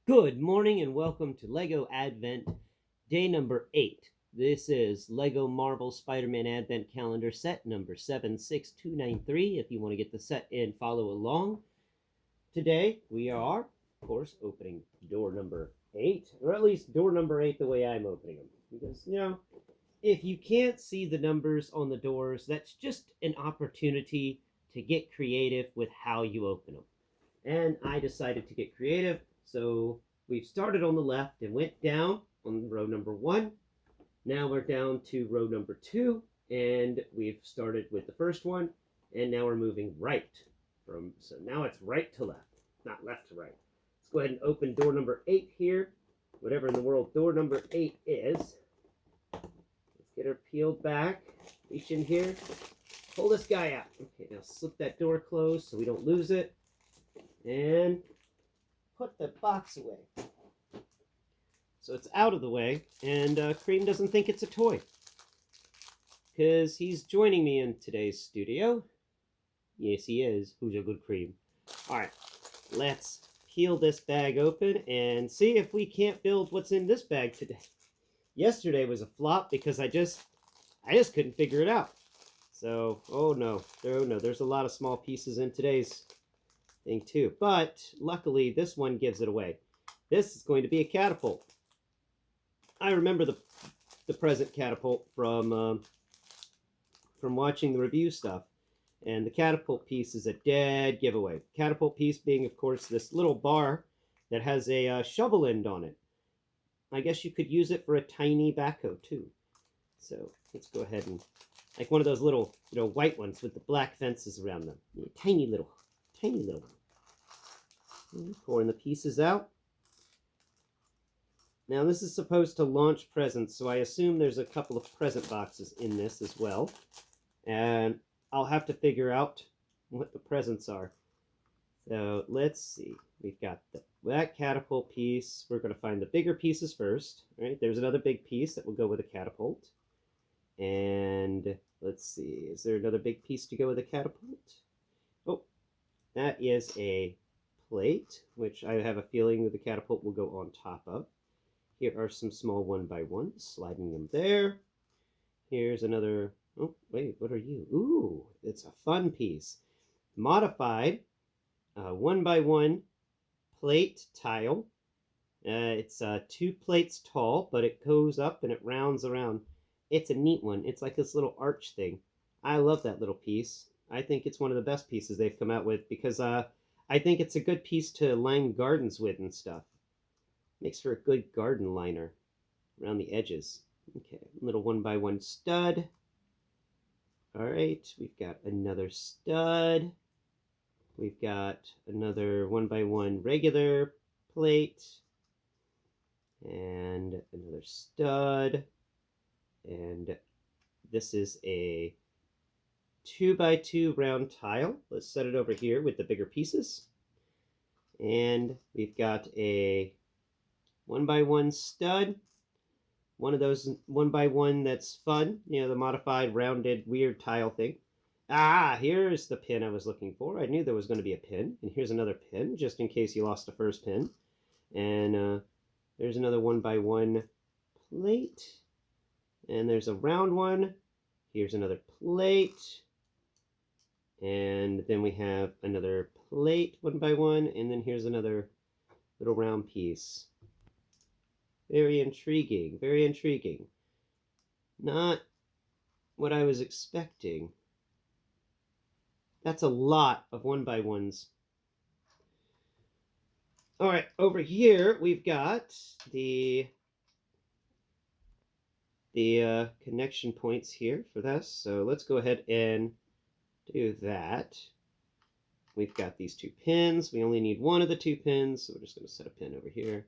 Good morning and welcome to LEGO Advent day number 8. This is LEGO Marvel Spider-Man Advent Calendar set number 76293 if you want to get the set and follow along. Today we are, of course, opening door number 8, or at least door number 8 the way I'm opening them. Because, if you can't see the numbers on the doors, that's just an opportunity to get creative with how you open them. And I decided to get creative, so we've started on the left and went down on row number 1. Now we're down to row number 2, and we've started with the first one, and now we're moving right. So now it's right to left, not left to right. Let's go ahead and open door number 8 here, whatever in the world door number 8 is. Let's get her peeled back, reach in here, pull this guy out. Okay, now slip that door closed so we don't lose it. And put the box away. So it's out of the way, and Cream doesn't think it's a toy. Because he's joining me in today's studio. Yes, he is. Who's a good Cream? Alright, let's peel this bag open and see if we can't build what's in this bag today. Yesterday was a flop because I just couldn't figure it out. So, oh no, there's a lot of small pieces in today's thing too, but luckily this one gives it away. This is going to be a catapult. I remember the present catapult from watching the review stuff, and the catapult piece is a dead giveaway. Catapult piece being, of course, this little bar that has a shovel end on it. I guess you could use it for a tiny backhoe too. So let's go ahead and, like one of those little, white ones with the black fences around them. Yeah, tiny little. Pouring the pieces out. Now this is supposed to launch presents, so I assume there's a couple of present boxes in this as well. And I'll have to figure out what the presents are. So let's see. We've got that catapult piece. We're going to find the bigger pieces first. All right, there's another big piece that will go with a catapult. And let's see, is there another big piece to go with a catapult? Oh, that is a plate, which I have a feeling that the catapult will go on top of. Here are some small 1x1s, sliding them there. Here's another, oh, wait, what are you? Ooh, it's a fun piece. Modified 1x1 plate tile. It's 2 plates tall, but it goes up and it rounds around. It's a neat one. It's like this little arch thing. I love that little piece. I think it's one of the best pieces they've come out with because I think it's a good piece to line gardens with and stuff. Makes for a good garden liner around the edges. Okay, little 1x1 stud. All right, we've got another stud. We've got another 1x1 regular plate. And another stud. And this is a 2x2 round tile. Let's set it over here with the bigger pieces. And we've got a 1x1 stud. One of those 1x1 that's fun. The modified rounded weird tile thing. Ah, here's the pin I was looking for. I knew there was going to be a pin. And here's another pin, just in case you lost the first pin. And there's another 1x1 plate. And there's a round one. Here's another plate. And then we have another plate 1x1. And then here's another little round piece. Very intriguing. Very intriguing. Not what I was expecting. That's a lot of 1x1s. All right, over here we've got the connection points here for this. So let's go ahead and do that. We've got these 2 pins. We only need one of the 2 pins, so we're just going to set a pin over here.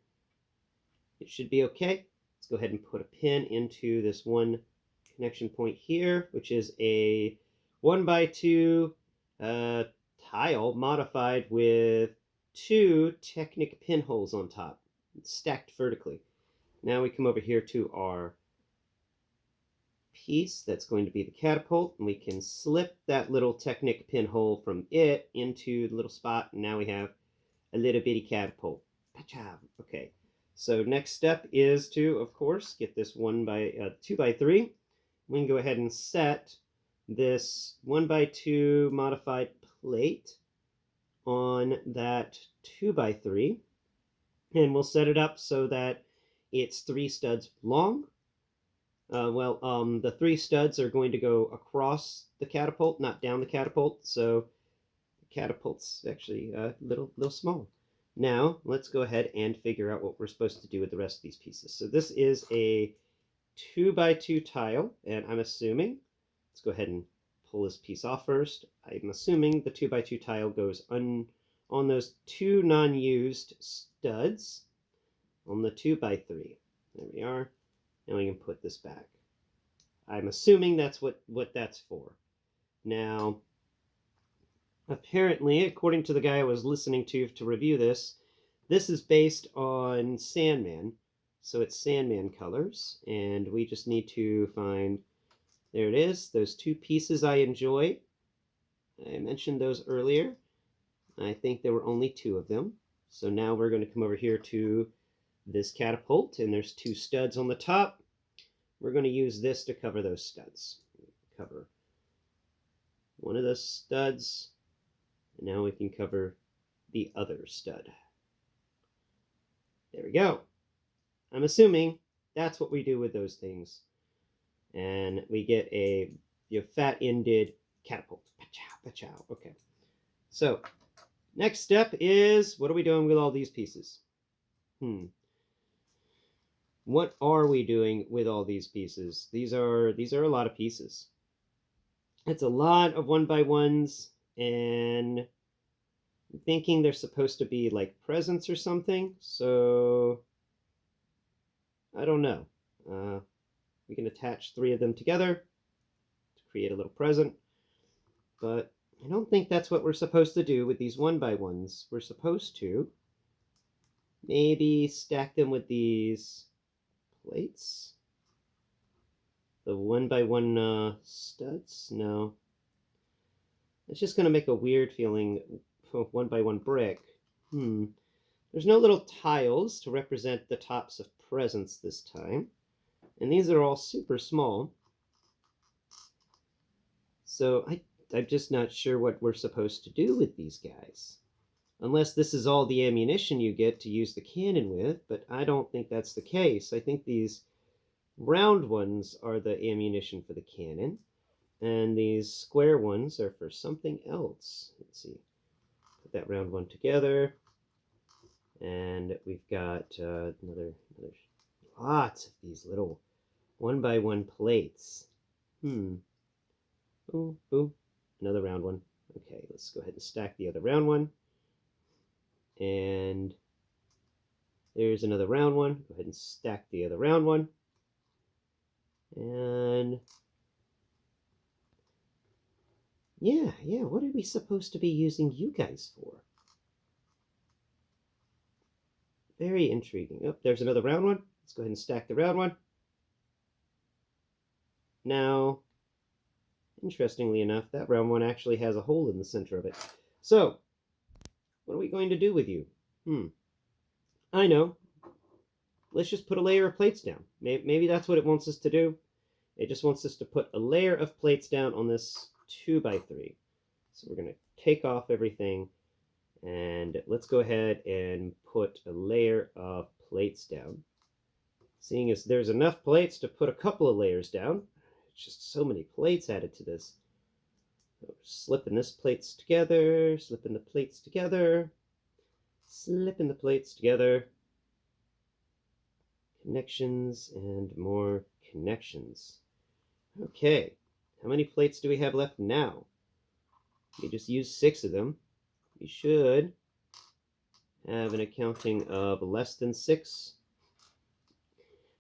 It should be okay. Let's go ahead and put a pin into this one connection point here, which is a 1x2 tile modified with 2 Technic pinholes on top, stacked vertically. Now we come over here to our piece that's going to be the catapult, and we can slip that little Technic pinhole from it into the little spot, and now we have a little bitty catapult. Pachow. Okay. So next step is to, of course, get this 2 by 3. We can go ahead and set this 1 by 2 modified plate on that 2 by 3. And we'll set it up so that it's 3 studs long. The 3 studs are going to go across the catapult, not down the catapult. So the catapult's actually a little small. Now, let's go ahead and figure out what we're supposed to do with the rest of these pieces. So this is a 2 by 2 tile, and I'm assuming, let's go ahead and pull this piece off first. I'm assuming the 2 by 2 tile goes on those 2 non-used studs on the 2 by 3. There we are. Now we can put this back. I'm assuming that's what that's for. Now, apparently, according to the guy I was listening to review this, this is based on Sandman. So it's Sandman colors, and we just need to find, there it is, those 2 pieces I enjoy. I mentioned those earlier. I think there were only 2 of them. So now we're going to come over here to this catapult, and there's 2 studs on the top. We're going to use this to cover those studs. Cover one of those studs, and now we can cover the other stud. There we go. I'm assuming that's what we do with those things. And we get a fat-ended catapult. Pachow, pachow. Okay. So, next step is, what are we doing with all these pieces? What are we doing with all these pieces? These are a lot of pieces. It's a lot of 1 by 1s, and I'm thinking they're supposed to be like presents or something. So I don't know. We can attach 3 of them together to create a little present, but I don't think that's what we're supposed to do with these 1 by 1s. We're supposed to maybe stack them with these plates. The 1 by 1 studs? No. It's just going to make a weird feeling 1 by 1 brick. There's no little tiles to represent the tops of presents this time. And these are all super small. So I'm just not sure what we're supposed to do with these guys. Unless this is all the ammunition you get to use the cannon with, but I don't think that's the case. I think these round ones are the ammunition for the cannon, and these square ones are for something else. Let's see. Put that round one together, and we've got another lots of these little 1 by 1 plates. Ooh, another round one. Okay, let's go ahead and stack the other round one. And there's another round one. Go ahead and stack the other round one. And yeah, what are we supposed to be using you guys for? Very intriguing. Oh, there's another round one. Let's go ahead and stack the round one. Now, interestingly enough, that round one actually has a hole in the center of it. So, what are we going to do with you? I know. Let's just put a layer of plates down. Maybe that's what it wants us to do. It just wants us to put a layer of plates down on this 2 by 3. So we're going to take off everything, and let's go ahead and put a layer of plates down. Seeing as there's enough plates to put a couple of layers down. It's just so many plates added to this. Slipping this plates together, slipping the plates together, slipping the plates together. Connections and more connections. Okay, how many plates do we have left now? We just used 6 of them. We should have an accounting of less than 6.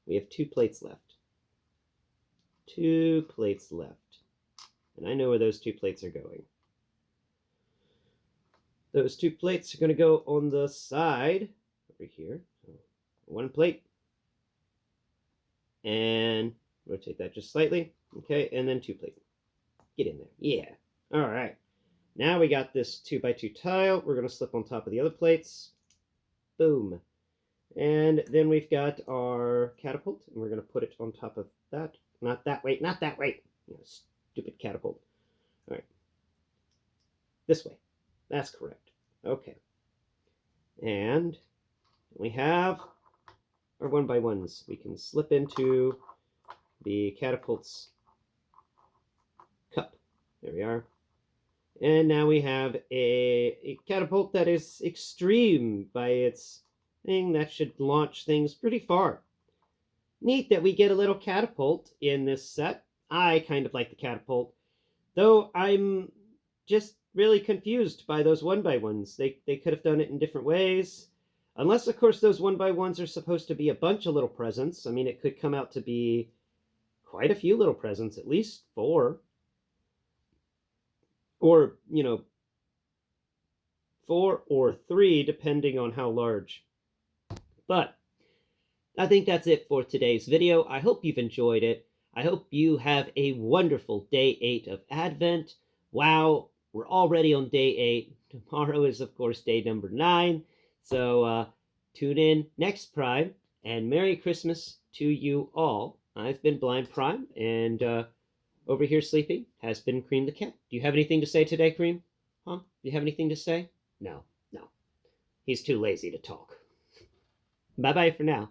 We have 2 plates left. 2 plates left. And I know where those 2 plates are going. Those 2 plates are going to go on the side over here. So 1 plate. And rotate that just slightly. Okay, and then 2 plate. Get in there. Yeah. All right. Now we got this 2 by 2 tile. We're going to slip on top of the other plates. Boom. And then we've got our catapult, and we're going to put it on top of that. Not that way, not that way. Stupid catapult. All right. This way. That's correct. Okay. And we have our 1x1s. We can slip into the catapult's cup. There we are. And now we have a catapult that is extreme by its thing that should launch things pretty far. Neat that we get a little catapult in this set. I kind of like the catapult, though I'm just really confused by those 1x1s. They could have done it in different ways. Unless, of course, those 1x1s are supposed to be a bunch of little presents. I mean, it could come out to be quite a few little presents, at least 4. Or, 4 or 3, depending on how large. But I think that's it for today's video. I hope you've enjoyed it. I hope you have a wonderful day 8 of Advent. Wow, we're already on day 8. Tomorrow is, of course, day number 9. So tune in next Prime, and Merry Christmas to you all. I've been Blind Prime, and over here sleeping has been Cream the cat. Do you have anything to say today, Cream? Huh? Do you have anything to say? No. He's too lazy to talk. Bye-bye for now.